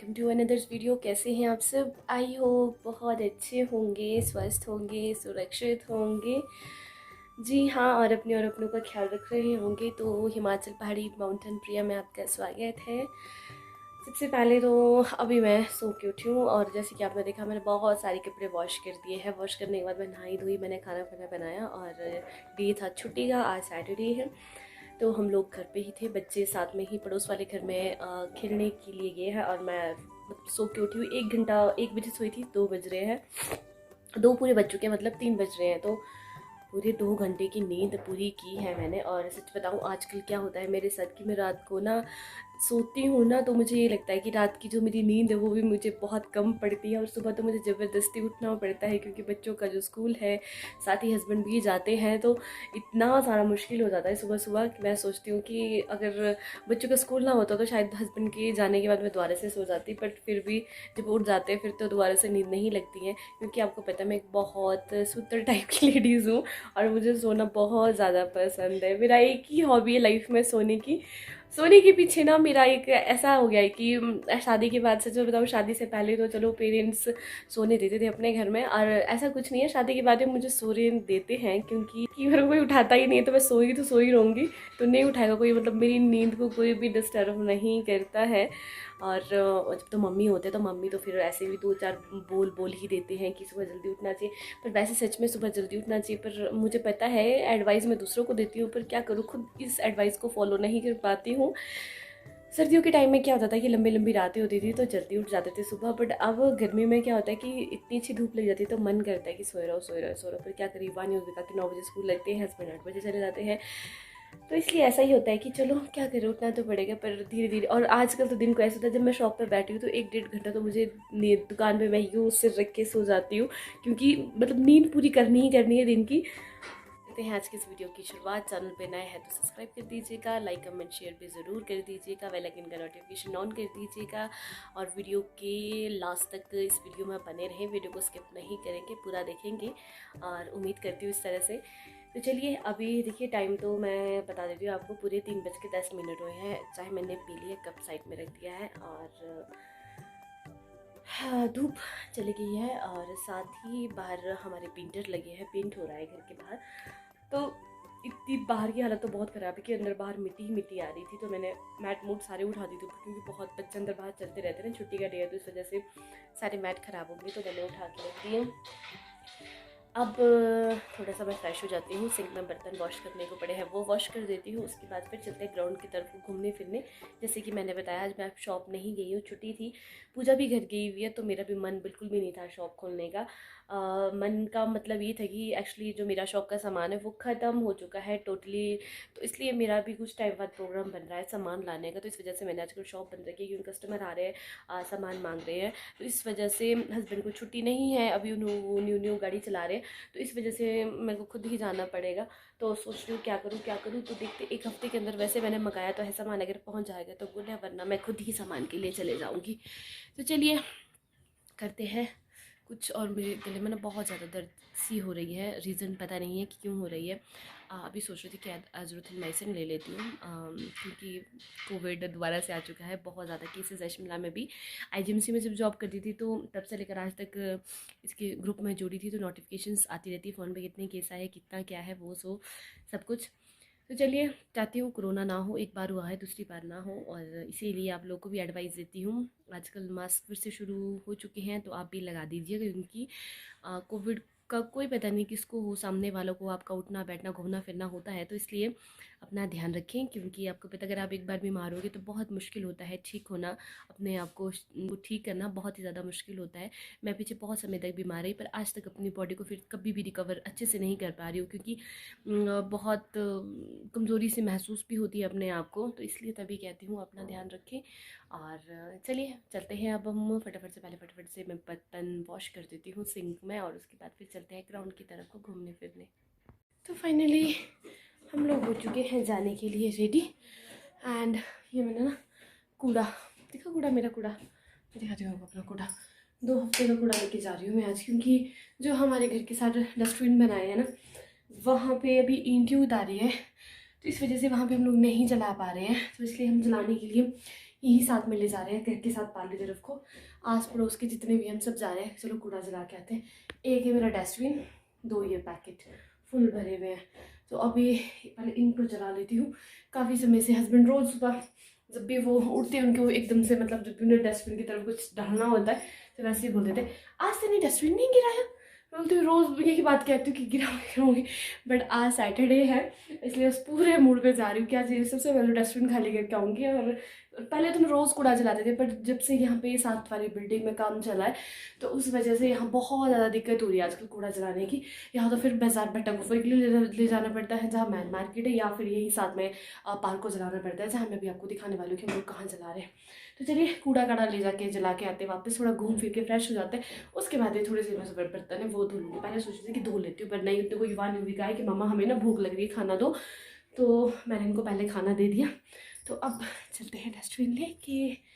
Welcome to another video. कैसे हैं आप सब? आई होप बहुत अच्छे होंगे, स्वस्थ होंगे, सुरक्षित होंगे। जी हाँ, और अपनों का ख्याल रख रहे होंगे। तो हिमाचल पहाड़ी माउंटेन प्रिया में आपका स्वागत है। सबसे पहले तो अभी मैं सो के उठी हूँ और जैसे कि आपने देखा मैंने बहुत सारे कपड़े वॉश कर दिए हैं। वॉश करने के बाद मैं नहाई धोई, मैंने खाना वाना बनाया और डे था छुट्टी का, आज सैटरडे है। तो हम लोग घर पे ही थे, बच्चे साथ में ही पड़ोस वाले घर में खेलने के लिए गए हैं और मैं सो के उठी हुई 1 घंटा, 1 बजे सोई थी, 2 बज रहे हैं, 2 पूरे बज चुके हैं, मतलब 3 बज रहे हैं। तो पूरे 2 घंटे की नींद पूरी की है मैंने। और सच बताऊँ आजकल क्या होता है मेरे साथ कि मैं रात को ना सोती हूँ ना तो मुझे ये लगता है कि रात की जो मेरी नींद है वो भी मुझे बहुत कम पड़ती है और सुबह तो मुझे ज़बरदस्ती उठना पड़ता है क्योंकि बच्चों का जो स्कूल है, साथ ही हस्बैंड भी जाते हैं, तो इतना सारा मुश्किल हो जाता है सुबह सुबह कि मैं सोचती हूँ कि अगर बच्चों का स्कूल ना होता तो शायद हस्बैंड के जाने के बाद मैं दोबारा से सो जाती, बट फिर भी जब उठ जाते हैं फिर तो दोबारा से नींद नहीं लगती है क्योंकि आपको पता है मैं एक बहुत सुतर टाइप की लेडीज़ हूँ और मुझे सोना बहुत ज़्यादा पसंद है। मेरा एक ही हॉबी है लाइफ में सोने की। सोने के पीछे ना मेरा एक ऐसा हो गया है कि शादी के बाद से, जो बताऊँ शादी से पहले तो चलो पेरेंट्स सोने देते थे अपने घर में, और ऐसा कुछ नहीं है, शादी के बाद भी मुझे सोने देते हैं क्योंकि मेरे को कोई उठाता ही नहीं है, तो मैं सोई रहूँगी, तो नहीं उठाएगा कोई, मतलब मेरी नींद को कोई भी डिस्टर्ब नहीं करता है। और जब तो मम्मी होते हैं तो मम्मी तो फिर ऐसे भी 2-4 बोल ही देते हैं कि सुबह जल्दी उठना चाहिए, पर वैसे सच में सुबह जल्दी उठना चाहिए। पर मुझे पता है एडवाइस मैं दूसरों को देती हूँ, पर क्या करूँ, खुद इस एडवाइस को फॉलो नहीं कर पाती हूँ। सर्दियों के टाइम में क्या होता था कि लंबी लंबी रातें होती थी तो जल्दी उठ जाते थे सुबह, बट अब गर्मी में क्या होता है कि इतनी अच्छी धूप लग जाती है तो मन करता है कि सो रहा हो, पर क्या करीब वानी होगी का कि 9 बजे स्कूल लगते हैं, हस्बैंड 8 बजे चले जाते हैं, तो इसलिए ऐसा ही होता है कि चलो क्या करें, उठना तो पड़ेगा। पर धीरे धीरे, और आजकल तो दिन को ऐसा होता है जब मैं शॉप पर बैठी हूँ तो 1-1.5 घंटा तो मुझे नींद, दुकान पे मैं यूँ सिर रख के सो जाती हूँ क्योंकि मतलब नींद पूरी करनी ही करनी है दिन की। करते हैं आज की इस वीडियो की शुरुआत। चैनल पे नए हैं तो सब्सक्राइब कर दीजिएगा, लाइक कमेंट शेयर भी ज़रूर कर दीजिएगा, बेल आइकन का नोटिफिकेशन ऑन कर दीजिएगा और वीडियो के लास्ट तक इस वीडियो में बने रहें, वीडियो को स्किप नहीं करेंगे, पूरा देखेंगे और उम्मीद करती हूँ इस तरह से। तो चलिए अभी देखिए टाइम तो मैं बता देती हूँ आपको, पूरे 3:10 हुए हैं। चाहे मैंने पी लिया, कप साइड में रख दिया है और हाँ, धूप चली गई है और साथ ही बाहर हमारे पेंटर लगे हैं, पेंट हो रहा है घर के बाहर। तो इतनी बाहर की हालत तो बहुत ख़राब है कि अंदर बाहर मिट्टी ही मिट्टी आ रही थी, तो मैंने मैट मूट सारे उठा दी थी क्योंकि बहुत बच्चे अंदर बाहर चलते रहते हैं ना, छुट्टी का डे है तो इस वजह से सारे मैट ख़राब हो गए, तो मैंने उठा के रख दिए। अब थोड़ा सा मैं फ्रेश हो जाती हूँ, सिंक में बर्तन वॉश करने को पड़े हैं वो वॉश कर देती हूँ, उसके बाद फिर चलते हैं ग्राउंड की तरफ घूमने फिरने। जैसे कि मैंने बताया आज मैं शॉप नहीं गई हूँ, छुट्टी थी, पूजा भी घर गई हुई है, तो मेरा भी मन बिल्कुल भी नहीं था शॉप खोलने का। मन का मतलब ये था कि एक्चुअली जो मेरा शॉप का सामान है वो ख़त्म हो चुका है टोटली, तो इसलिए मेरा भी कुछ टाइम बाद प्रोग्राम बन रहा है सामान लाने का, तो इस वजह से मैंने आजकल शॉप बंद रखी है क्योंकि कस्टमर आ रहे हैं, सामान मांग रहे हैं, तो इस वजह से हस्बैंड को छुट्टी नहीं है, अभी न्यू गाड़ी चला रहे हैं, तो इस वजह से मेरे को खुद ही जाना पड़ेगा। तो सोच रही हूँ क्या करूँ, तो देखते 1 हफ्ते के अंदर, वैसे मैंने मंगाया तो है सामान, अगर पहुँच जाएगा तो गुड है, वरना मैं खुद ही सामान के लिए चले जाऊँगी। तो चलिए करते हैं कुछ। और मेरे गले में ना बहुत ज़्यादा दर्द सी हो रही है, रीज़न पता नहीं है कि क्यों हो रही है। अभी सोच रही थी कि अज़्रुथ्रिन ले लेती हूँ क्योंकि कोविड दोबारा से आ चुका है, बहुत ज़्यादा केसेस है। शिमला में भी आईजीएमसी में जब जॉब करती थी तो तब से लेकर आज तक इसके ग्रुप में जुड़ी थी, तो नोटिफिकेशंस आती रहती है फ़ोन पे, कितने केस आए, कितना क्या है, वो सो सब कुछ। तो चलिए चाहती हूँ कोरोना ना हो, एक बार हुआ है दूसरी बार ना हो, और इसीलिए आप लोगों को भी एडवाइस देती हूँ। आजकल मास्क फिर से शुरू हो चुके हैं तो आप भी लगा दीजिएगा क्योंकि कोविड का कोई पता नहीं किसको हो, सामने वालों को आपका उठना बैठना घूमना फिरना होता है, तो इसलिए अपना ध्यान रखें क्योंकि आपको पता अगर आप एक बार बीमार होगे तो बहुत मुश्किल होता है ठीक होना, अपने आप को ठीक करना बहुत ही ज़्यादा मुश्किल होता है। मैं पीछे बहुत समय तक बीमार रही पर आज तक अपनी बॉडी को फिर कभी भी रिकवर अच्छे से नहीं कर पा रही हूँ क्योंकि बहुत कमज़ोरी से महसूस भी होती है अपने आप को, तो इसलिए तभी कहती हूँ अपना ध्यान रखें। और चलिए चलते हैं अब हम फटाफट से मैं बर्तन वॉश कर देती हूँ सिंक में और उसके बाद फिर चलते हैं ग्राउंड की तरफ को घूमने फिरने। तो फाइनली हम लोग हो चुके हैं जाने के लिए रेडी, एंड ये मैंने ना कूड़ा देखा, मेरा कूड़ा दिखाती हूँ अपना कूड़ा, 2 हफ्ते का कूड़ा लेके जा रही हूँ मैं आज क्योंकि जो हमारे घर के साथ डस्टबिन बनाए हैं ना वहाँ पे अभी ईंटें उतारी है, तो इस वजह से वहाँ पे हम लोग नहीं जला पा रहे हैं, तो इसलिए हम जलाने के लिए यही साथ में ले जा रहे हैं घर के साथ पाली तरफ को। आस पड़ोस के जितने भी हम सब जा रहे हैं, चलो कूड़ा जला के आते हैं। एक है मेरा डस्टबिन, 2 ये पैकेट फुल भरे हुए हैं। तो अभी पहले इनको जला लेती हूँ। काफ़ी समय से हस्बैंड रोज़ सुबह जब भी वो उठते हैं, उनको एकदम से मतलब जब भी उन्हें डस्टबिन की तरफ कुछ डालना होता है तो वैसे ही बोल देते हैं, आज तेने डस्टबिन नहीं गिराया। मैं बोलती हूँ रोज़ यही बात कहती हूँ कि गिराऊंगी, बट आज सैटरडे है इसलिए उस पूरे मूड पे जा रही हूँ कि आज सबसे पहले डस्टबिन खाली करके आऊँगी। और पहले तो मैं रोज़ कूड़ा जलाते थे, पर जब से यहाँ पे 7 वाली बिल्डिंग में काम चला है तो उस वजह से यहाँ बहुत ज़्यादा दिक्कत हो रही है आजकल कूड़ा जलाने की। यहाँ तो फिर बाजार भट्टा गुफर के लिए ले जाना पड़ता है जहाँ मैन मार्केट है, या फिर यही साथ में पार्क को जलाना पड़ता है, जहाँ मैं भी आपको दिखाने वाली हूँ कि हम लोग कहाँ जला रहे हैं। तो चलिए कूड़ा काड़ा ले जाके जला के आते, वापस थोड़ा घूम फिर के फ्रेश हो जाते हैं। उसके बाद ये थोड़े से बर्तन है वो धो लूँगी। पहले सोची थी कि धो लेती हूँ, पर नहीं, उनको युवान भी कहा कि मम्मा हमें ना भूख लग रही है, खाना दो। तो मैंने इनको पहले खाना दे दिया। तो अब चलते हैं डस्टबिन लेके।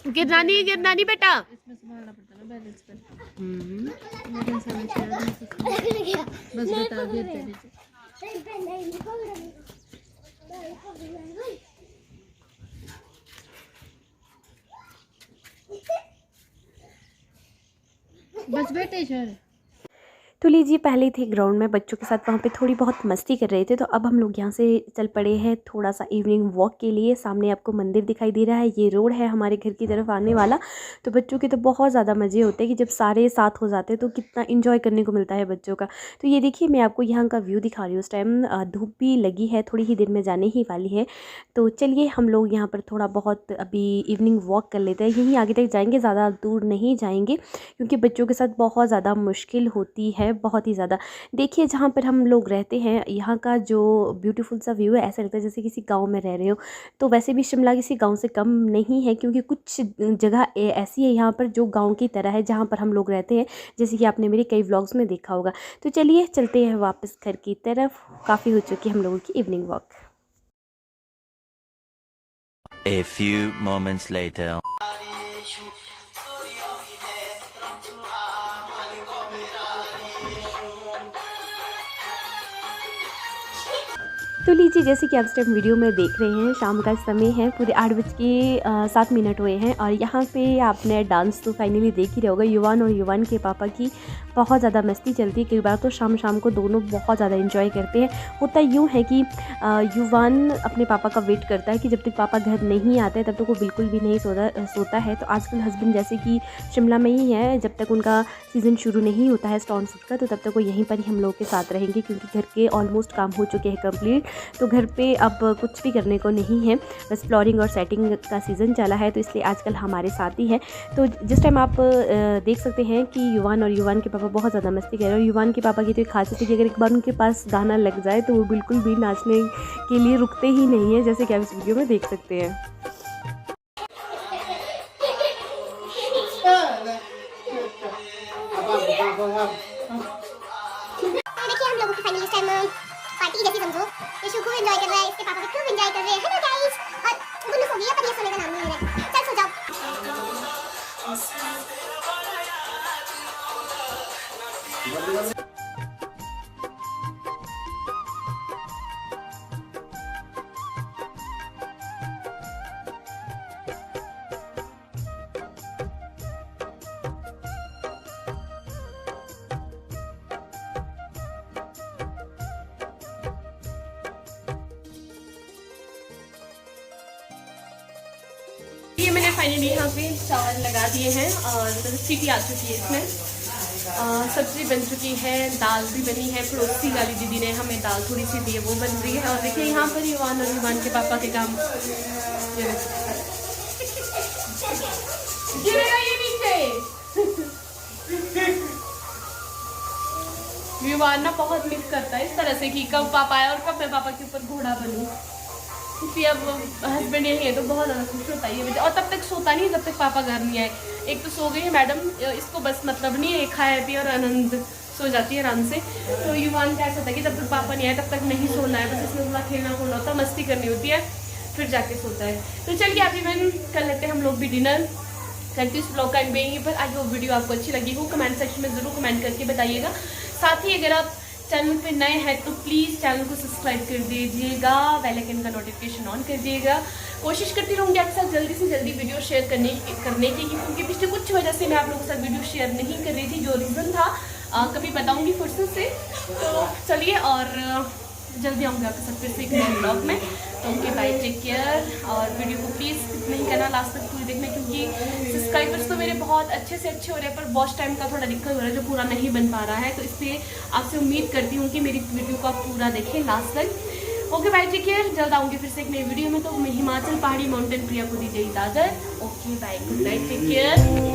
गिरनानी गिरनानी बेटा, इसमें संभालना पड़ता है ना बैलेंस पर। बस बता दिया। बस बेटे शहर। तो लीजिए, पहले थे ग्राउंड में बच्चों के साथ, वहाँ पे थोड़ी बहुत मस्ती कर रहे थे। तो अब हम लोग यहाँ से चल पड़े हैं थोड़ा सा इवनिंग वॉक के लिए। सामने आपको मंदिर दिखाई दे रहा है, ये रोड है हमारे घर की तरफ आने वाला। तो बच्चों के तो बहुत ज़्यादा मज़े होते हैं कि जब सारे साथ हो जाते हैं तो कितना इन्जॉय करने को मिलता है बच्चों का। तो ये देखिए, मैं आपको यहाँ का व्यू दिखा रही हूँ। उस टाइम धूप भी लगी है, थोड़ी ही देर में जाने ही वाली है। तो चलिए हम लोग यहाँ पर थोड़ा बहुत अभी इवनिंग वॉक कर लेते हैं। यहीं आगे तक जाएंगे, ज़्यादा दूर नहीं जाएंगे क्योंकि बच्चों के साथ बहुत ज़्यादा मुश्किल होती है, बहुत ही ज़्यादा। देखिए, जहाँ पर हम लोग रहते हैं यहाँ का जो ब्यूटीफुल सा व्यू है, ऐसा लगता है जैसे किसी गांव में रह रहे हो। तो वैसे भी शिमला किसी गांव से कम नहीं है, क्योंकि कुछ जगह ऐसी है यहाँ पर जो गांव की तरह है जहाँ पर हम लोग रहते हैं, जैसे कि आपने मेरे कई व्लॉग्स में देखा होगा। तो चलिए चलते हैं वापस घर की तरफ। काफ़ी हो चुकी है हम लोगों की evening walk. A few moments later. तो लीजिए, जैसे कि आप इस टाइम वीडियो में देख रहे हैं, शाम का समय है, पूरे 8:07 हुए हैं। और यहाँ पे आपने डांस तो फाइनली देख ही रहे होगा। युवान और युवान के पापा की बहुत ज़्यादा मस्ती चलती है। कई बार तो शाम को दोनों बहुत ज़्यादा एंजॉय करते हैं। होता यूँ है कि युवान अपने पापा का वेट करता है कि जब तक पापा घर नहीं आते तब तक वो बिल्कुल भी नहीं सोता है। तो आजकल हस्बैंड जैसे कि शिमला में ही है, जब तक उनका सीज़न शुरू नहीं होता है स्टोन सूट का, तो तब तक वो यहीं पर ही हम लोग के साथ रहेंगे, क्योंकि घर के ऑलमोस्ट काम हो चुके हैं कंप्लीट। तो घर पे अब कुछ भी करने को नहीं है, बस फ्लोरिंग और सेटिंग का सीज़न चला है, तो इसलिए आजकल हमारे साथ ही है। तो जिस टाइम आप देख सकते हैं कि युवान और युवान के पापा बहुत ज़्यादा मस्ती कर रहे हैं। और युवान के पापा की तो एक खासियत है कि अगर एक बार उनके पास गाना लग जाए तो वो बिल्कुल भी नाचने के लिए रुकते ही नहीं है, जैसे कि आप इस वीडियो में देख सकते हैं। पार्टी जैसी समझो, ये शुभ एंजॉय कर रहा है, इसके पापा भी खूब एंजॉय कर रहे हैं। हेलो गाइस, और गुल्लू सो गई है पर ये सोने का नाम नहीं ले रहा है। चल सो जाओ। ये मैंने फाइनली यहाँ पे चावल लगा दिए हैं और सीटी आ चुकी है इसमें। सब्ज़ी बन चुकी है, दाल भी बनी है। पड़ोसी वाली दीदी ने हमें दाल थोड़ी सी दी है, वो बन रही है। और देखिए यहाँ पर युवान और युवान के पापा के काम गिरेगा ये नीचे। युवान ना बहुत मिस करता है इस तरह से कि कब पापा आए और कब मैं पापा के ऊपर घोड़ा बनूं। क्योंकि अब हस्बैंड यही है तो बहुत ज़्यादा खुश होता है ये, और तब तक सोता नहीं जब तक पापा घर नहीं आए। एक तो सो गई है मैडम, इसको बस मतलब नहीं है, खाया पिया और आनंद सो जाती है आराम से। तो युवान का ऐसा होता है कि जब तक पापा नहीं आए तब तक नहीं सोना है, बस इसमें थोड़ा खेलना खोलना होता है, मस्ती करनी होती है, फिर जाके सोता है। तो चलिए अभी मैम कर लेते हैं हम लोग भी डिनर। करती हूँ इस ब्लॉग का एंड यहीं पर। आई होप वीडियो आपको अच्छी लगी हो, कमेंट सेक्शन में ज़रूर कमेंट करके बताइएगा। साथ ही अगर आप चैनल पे नए हैं तो प्लीज़ चैनल को सब्सक्राइब कर दीजिएगा, बेल आइकन का नोटिफिकेशन ऑन कर दीजिएगा। कोशिश करती रहूँगी आपके साथ जल्दी से जल्दी वीडियो शेयर करने की, क्योंकि पिछले कुछ वजह से मैं आप लोगों के साथ वीडियो शेयर नहीं कर रही थी, जो रीज़न था कभी बताऊँगी फुर्सत से। तो चलिए, और जल्दी आऊँगी आपके साथ फिर से एक नए ब्लॉग में। तो ओके बाय, टेक केयर। और वीडियो को प्लीज़ नहीं करना लास्ट तक पूरी देखना, क्योंकि सब्सक्राइबर्स तो मेरे बहुत अच्छे से अच्छे हो रहे हैं, पर वॉच टाइम का थोड़ा दिक्कत हो रहा है जो पूरा नहीं बन पा रहा है। तो इसलिए आपसे उम्मीद करती हूँ कि मेरी वीडियो को आप पूरा देखें लास्ट तक। Okay bye, take care. जल्द आऊँगी फिर से एक नई वीडियो में। तो हिमाचल पहाड़ी माउंटेन प्रिया को दीजिए इजाज़त। Okay bye, good night, take care.